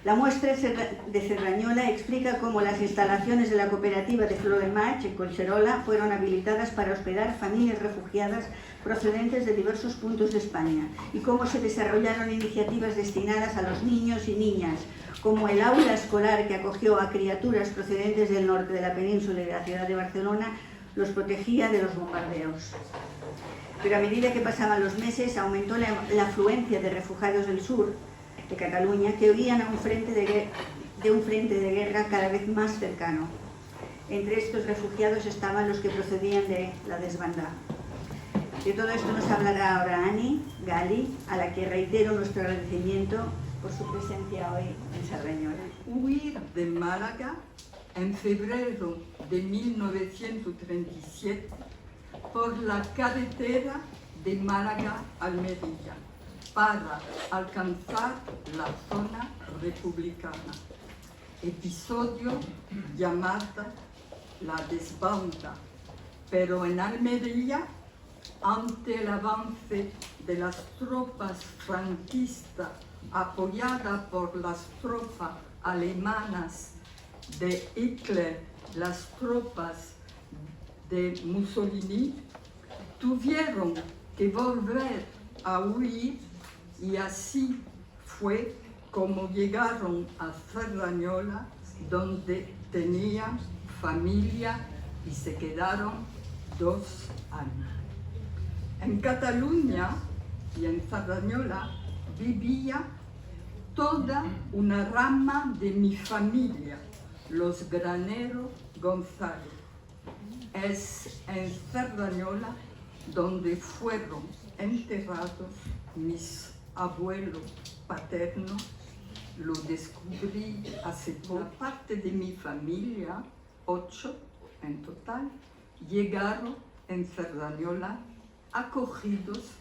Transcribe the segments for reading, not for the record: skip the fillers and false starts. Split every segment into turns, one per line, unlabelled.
La muestra de Cerdañola explica cómo las instalaciones de la cooperativa de Flor de Maig en Collserola fueron habilitadas para hospedar familias refugiadas procedentes de diversos puntos de España y cómo se desarrollaron iniciativas destinadas a los niños y niñas, como el aula escolar que acogió a criaturas procedentes del norte de la península y de la ciudad de Barcelona, los protegía de los bombardeos. Pero a medida que pasaban los meses aumentó la afluencia de refugiados del sur de Cataluña que huían a un frente de guerra cada vez más cercano. Entre estos refugiados estaban los que procedían de la desbandada. De todo esto nos hablará ahora Ani Gali, a la que reitero nuestro agradecimiento por su presencia hoy en Cerdañola.
Huir de Málaga en febrero de 1937 por la carretera de Málaga-Almería para alcanzar la zona republicana. Episodio llamado la desbanda, pero en Almería, ante el avance de las tropas franquistas apoyada por las tropas alemanas de Hitler, las tropas de Mussolini, tuvieron que volver a huir y así fue como llegaron a Cerdañola, donde tenían familia y se quedaron 2 años. En Cataluña y en Cerdañola vivía toda una rama de mi familia, los Granero González. Es en Cerdañola donde fueron enterrados mis abuelos paternos. Lo descubrí hace poco. Parte de mi familia, 8 en total, llegaron en Cerdañola acogidos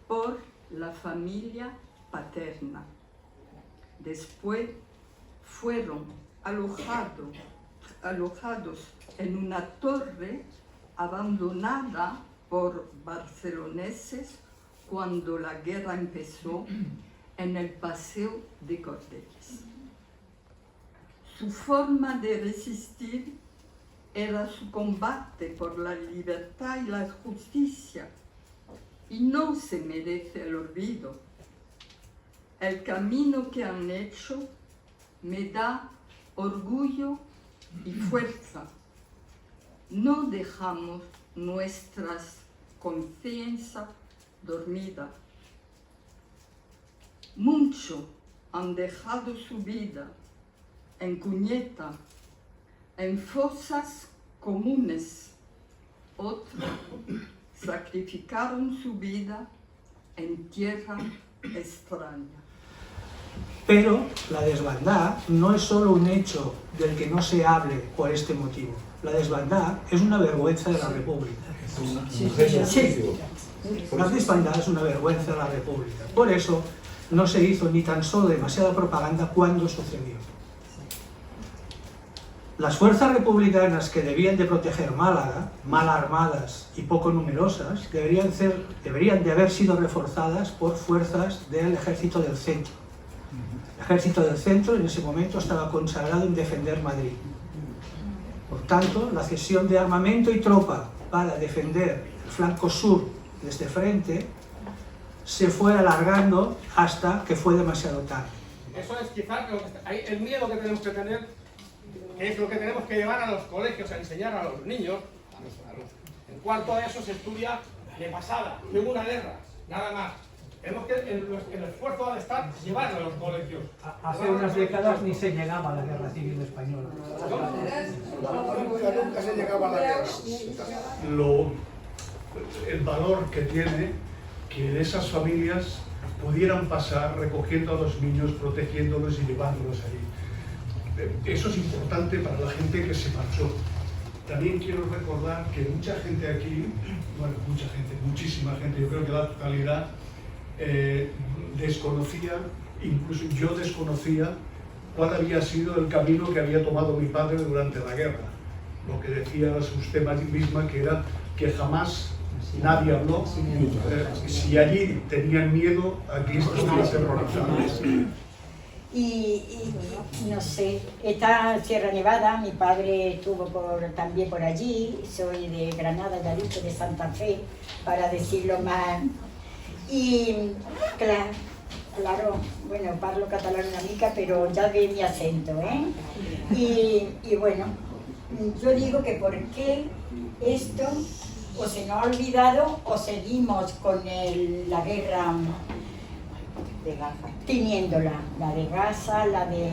por la familia paterna. Después fueron alojados en una torre abandonada por barceloneses cuando la guerra empezó en el Paseo de Cordeles. Su forma de resistir era su combate por la libertad y la justicia, y no se merece el olvido. El camino que han hecho me da orgullo y fuerza. No dejamos nuestras conciencias dormidas. Muchos han dejado su vida en cuñeta, en fosas comunes. Otros sacrificaron su vida en tierra extraña.
Pero la desbandada no es solo un hecho del que no se hable por este motivo. La desbandada es una vergüenza de la República. La desbandada es una vergüenza de la República. Por eso no se hizo ni tan solo demasiada propaganda cuando sucedió. Las fuerzas republicanas que debían de proteger Málaga, mal armadas y poco numerosas, deberían de haber sido reforzadas por fuerzas del Ejército del Centro. El Ejército del Centro en ese momento estaba consagrado en defender Madrid. Por tanto, la cesión de armamento y tropa para defender el flanco sur de este frente se fue alargando hasta que fue demasiado tarde.
Eso es quizás el miedo que tenemos que tener, que es lo que tenemos que llevar a los colegios a enseñar a los niños. En cuanto a eso se estudia de pasada, de una guerra, nada más. Tenemos que, el esfuerzo ha de estar llevarlo a los colegios.
Hace unas décadas ni se llegaba a la guerra civil española.
Nunca se llegaba a la guerra. El valor que tiene que esas familias pudieran pasar recogiendo a los niños, protegiéndolos y llevándolos allí. Eso es importante para la gente que se marchó. También quiero recordar que mucha gente aquí, bueno, muchísima gente, yo creo que la totalidad, desconocía, incluso yo desconocía cuál había sido el camino que había tomado mi padre durante la guerra. Lo que decía usted misma, que era que jamás nadie habló, si allí tenían miedo, aquí estuvieron terrorizados.
Y no sé, está Sierra Nevada, mi padre estuvo también por allí, soy de Granada, ya dicho, de Santa Fe, para decirlo más. Y claro, bueno, parlo catalán una mica, pero ya ve mi acento, ¿eh? Y bueno, yo digo que por qué esto o se nos ha olvidado o seguimos con la guerra teniéndola, la de Gaza, la de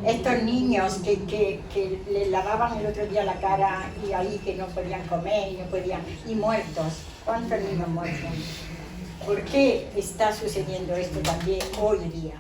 estos niños que les lavaban el otro día la cara y ahí que no podían comer y no podían, y muertos. ¿Cuántos niños muertos? ¿Por qué está sucediendo esto también hoy día?